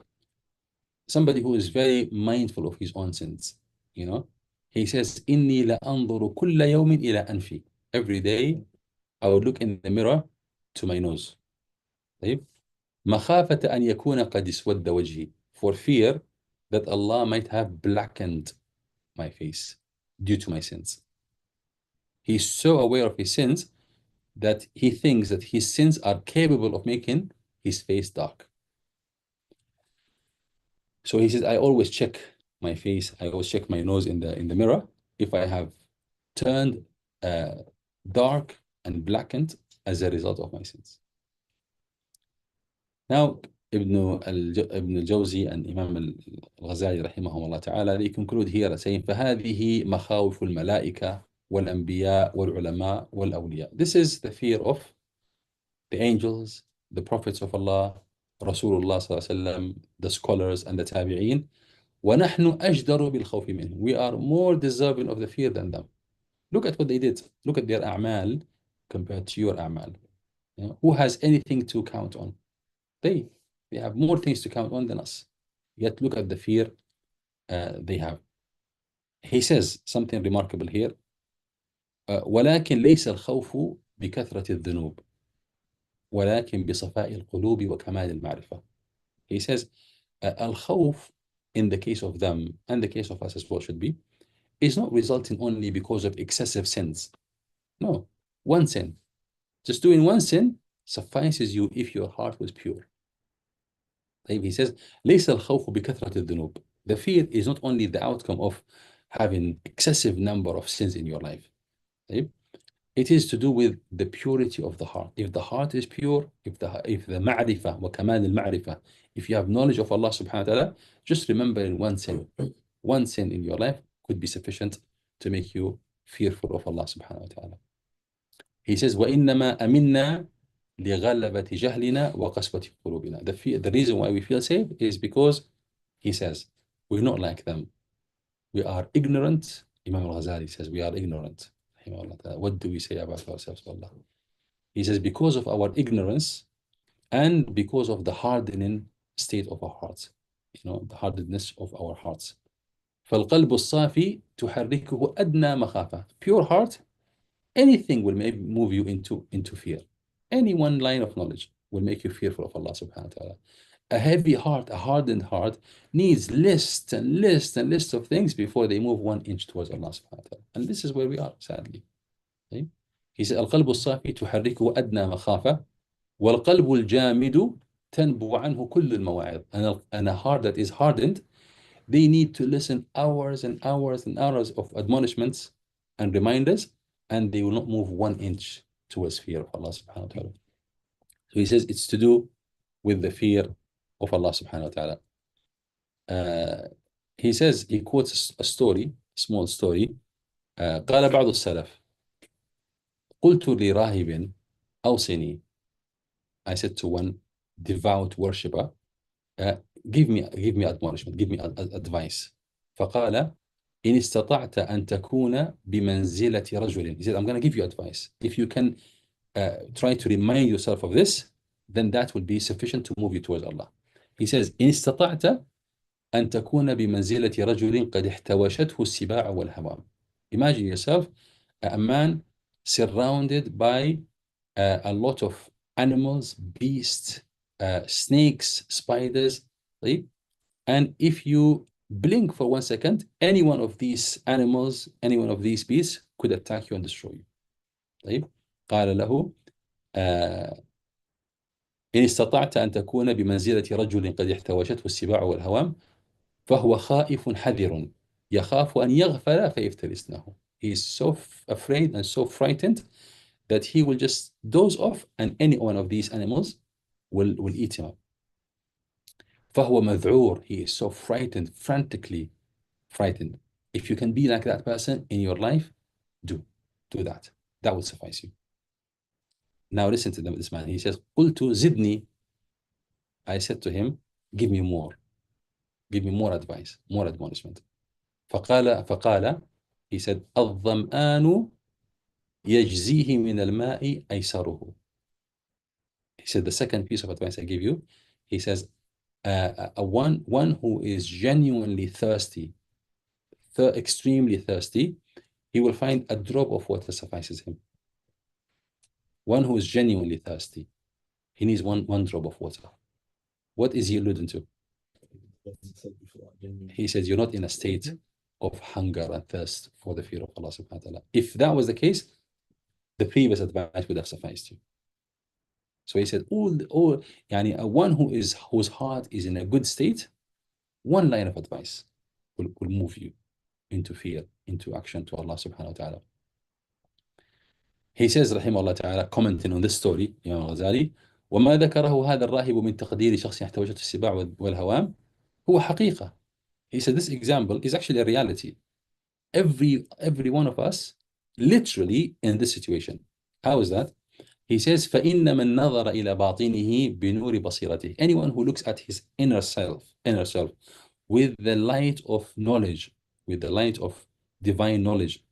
somebody who is very mindful of his own sins, you know, he says, إني لأنظر كل يوم إلى أنفي. Every day I would look in the mirror to my nose. طيب مخافة أن يكون قد اسود وجهي, for fear that Allah might have blackened my face due to my sins. He's so aware of his sins that he thinks that his sins are capable of making his face dark. So he says, I always check my face, I always check my nose in the mirror. If I have turned dark and blackened as a result of my sins. Now, Ibn al-Jawzi and Imam al-Ghazali rahimahumullah ta'ala, they conclude here saying, فَهَذِهِ مَخَاوِفُ الْمَلَائِكَةِ وَالْأَنْبِيَاءِ وَالْعُلَمَاءِ وَالْأَوْلِيَاءِ. This is the fear of the angels, the prophets of Allah, Rasulullah sallallahu alaihi wasallam, the scholars and the tabi'een. وَنَحْنُ أَجْدَرُ بِالْخَوْفِ مِنْهُ. We are more deserving of the fear than them. Look at what they did. Look at their a'mal compared to your a'mal. You know, who has anything to count on? They have more things to count on than us. Yet look at the fear they have. He says something remarkable here. ولكن ليس الخوف بكثرة الذنوب ولكن بصفاء القلوب وكمال المعرفة. He says, al-khawf in the case of them and the case of us as well should be, is not resulting only because of excessive sins. No, one sin. Just doing one sin suffices you if your heart was pure. طيب, he says ليس الخوف بكثرة الذنوب. The fear is not only the outcome of having excessive number of sins in your life. طيب, it is to do with the purity of the heart. If the heart is pure, if the معرفة وكمال المعرفة, if you have knowledge of Allah subhanahu wa ta'ala, just remember in one sin in your life could be sufficient to make you fearful of Allah subhanahu wa ta'ala. He says وإنما أمنا لغلبة جهلنا وقسوة قلوبنا. The reason why we feel safe is because, he says, we're not like them. We are ignorant. Imam al-Ghazali says we are ignorant. What do we say about ourselves, Allah? He says because of our ignorance and because of the hardening state of our hearts, the hardness of our hearts. فالقلب الصافي تحركه أدنى مخافة. Pure heart, anything will move you into fear. Any one line of knowledge will make you fearful of Allah subhanahu wa ta'ala. A heavy heart, a hardened heart, needs lists and lists and lists of things before they move 1 inch towards Allah subhanahu wa ta'ala. And this is where we are, sadly. Okay? He said, القلب الصافي تحركه أدنى مخافة والقلب الجامد تنبو عنه كل المواعظ. And a heart that is hardened, they need to listen hours and hours and hours of admonishments and reminders, and they will not move 1 inch towards fear of Allah subhanahu wa ta'ala. So he says it's to do with the fear of Allah subhanahu wa ta'ala. He says, he quotes a story, small story. قال بعض السلف قلت لراهب أوصني. I said to one devout worshipper, give me admonishment, give me advice. فقال إن استطعت أن تكون بمنزلة رجل. He said, I'm going to give you advice. If you can try to remind yourself of this, then that will be sufficient to move you towards Allah. He says, إن استطعت أن تكون بمنزلة رجل قد احتوشته السباع والهوام. Imagine yourself a man surrounded by a lot of animals, beasts, snakes, spiders, right? And if you blink for 1 second, any one of these animals, any one of these beasts could attack you and destroy you. طيب. قال له إن استطعت أن تكون بمنزلة رجل قد احتوشته السباع والهوام فهو خائف حذر يخاف أن يغفل فيفترسنه. He is so afraid and so frightened that he will just doze off and any one of these animals will eat him up. فهو مذعور. He is so frightened, frantically frightened. If you can be like that person in your life, do that. That will suffice you. Now listen to this man. He says, قلت زدني. I said to him, give me more. Give me more advice, more admonishment. فقال, he said, الظمآن يجزيه من الماء أيسره. He said, the second piece of advice I give you, he says, one who is genuinely thirsty, extremely thirsty, he will find a drop of water suffices him. One who is genuinely thirsty, he needs one drop of water. What is he alluding to? He says, you're not in a state of hunger and thirst for the fear of Allah subhanahu wa ta'ala. If that was the case, the previous advice would have sufficed you. So he said, one whose heart is in a good state, one line of advice will move you into fear, into action to Allah subhanahu wa ta'ala. He says, rahimahullah ta'ala, commenting on this story, Imam al-Ghazali, وما ذكره هذا الراهب من تقدير شخص يحتوجه السباع والهوام هو حقيقة. He said, this example is actually a reality. Every one of us, literally in this situation. How is that? He says, فإن من نظر إلى باطنه بنور بصيرته. Anyone who looks at his inner self, with the light of knowledge, with the light of divine knowledge,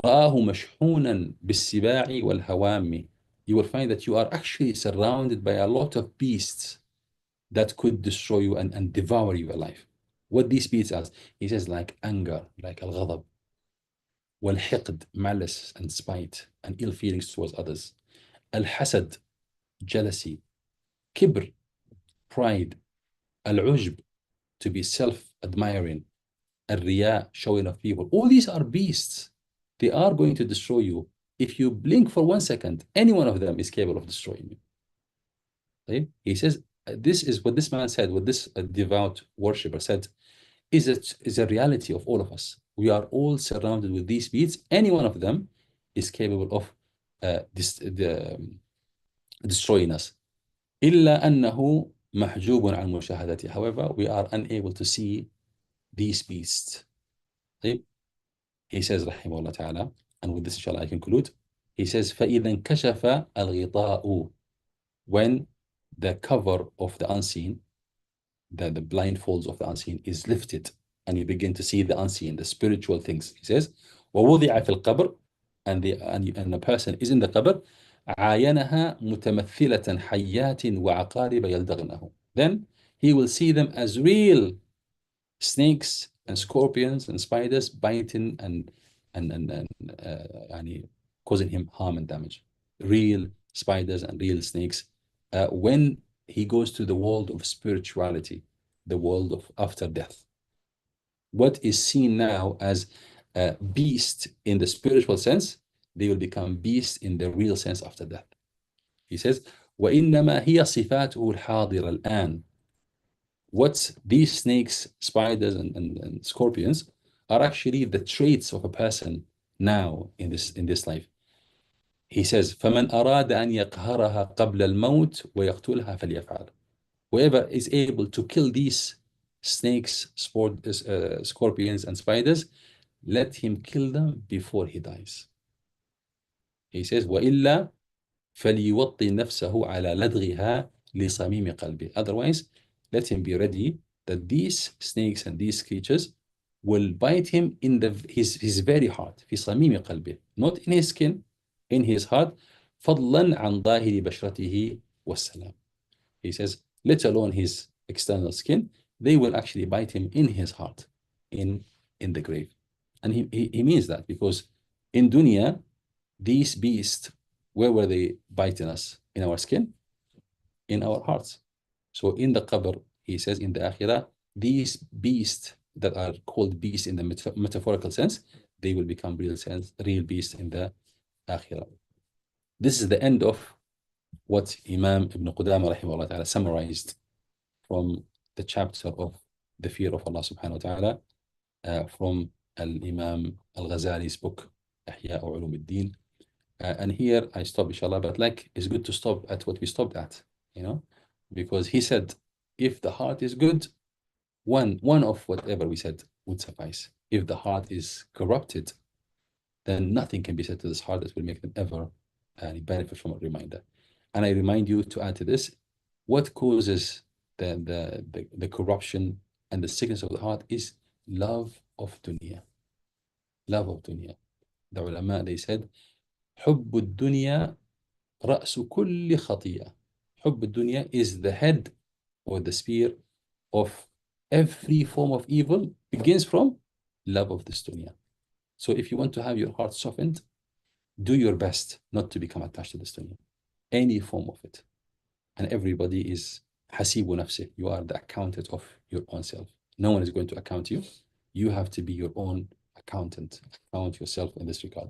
رآه مشحونا بالسباع والهوام. You will find that you are actually surrounded by a lot of beasts that could destroy you and devour your life. What these beasts are, he says, like anger, like al-ghadab, wal-hiqd, malice and spite and ill feelings towards others, al-hasad, jealousy, kibr, pride, al-ujb, to be self-admiring, al-riya, showing off people. All these are beasts. They are going to destroy you. If you blink for 1 second, any one of them is capable of destroying you. Okay? He says, this is what this man said, what this devout worshipper said, is a reality of all of us. We are all surrounded with these beats. Any one of them is capable of destroying us. إلا أنه محجوب عن مشاهدته. However, we are unable to see these beasts. طيب. He says رحمه الله تعالى, and with this inshallah I conclude. He says فإذا انكشف الغطاء, when the cover of the unseen, the blindfolds of the unseen is lifted, and you begin to see the unseen, the spiritual things. He says ووضع في القبر, and the person is in the qabr, عاينها متمثلة حيات وعقارب يلدغنه. Then he will see them as real snakes and scorpions and spiders biting and يعني causing him harm and damage. Real spiders and real snakes. When he goes to the world of spirituality, the world of after death, what is seen now as a beast in the spiritual sense, they will become beasts in the real sense after death. He says, وَإِنَّمَا هِيَ صِفَاتُهُ الْحَاضِرَ الْآنِ. What these snakes, spiders, and scorpions are actually the traits of a person now in this life. He says, فَمَنْ أَرَادَ أَنْ يَقْهَرَهَا قَبْلَ الْمَوْتِ وَيَقْتُلْهَا فَلْيَفْعَلْ. Whoever is able to kill these snakes, scorpions, and spiders, let him kill them before he dies. He says, وَإِلَّا فَلْيُوَطِّ نَفْسَهُ عَلَى لَدْغِهَا لِصَمِيمِ قَلْبِهِ. Otherwise, let him be ready that these snakes and these creatures will bite him in his very heart, في صميم قلبه, not in his skin, in his heart, فضلا عن ظاهر بشرته والسلام. He says, let alone his external skin, they will actually bite him in his heart, in the grave. And he means that because in dunya, these beasts, where were they biting us? In our skin? In our hearts. So in the qabr, he says, in the akhirah, these beasts that are called beasts in the metaphorical sense, they will become real beasts in the akhirah. This is the end of what Imam Ibn Qudama rahimahullah ta'ala summarized from the chapter of the fear of Allah subhanahu wa ta'ala from Al-Imam Al-Ghazali's book, Ihya Ulum al-Din. And here I stop, inshallah, but like it's good to stop at what we stopped at, because he said, if the heart is good, one of whatever we said would suffice. If the heart is corrupted, then nothing can be said to this heart that will make them ever benefit from a reminder. And I remind you to add to this, what causes the corruption and the sickness of the heart is love of dunya. Love of dunya. The ulama, they said, حب الدنيا رأس كل خطيئة. حب الدنيا is the head or the spear of every form of evil, begins from love of this dunya. So if you want to have your heart softened, do your best not to become attached to this dunya, any form of it. And everybody is hasibu nafsih. You are the accountant of your own self. No one is going to account you. You have to be your own accountant. Account yourself in this regard.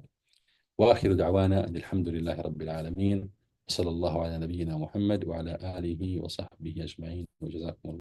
وآخر دعوانا أن الحمد لله رب العالمين. صلى الله على نبينا محمد وعلى آله وصحبه أجمعين وجزاكم الله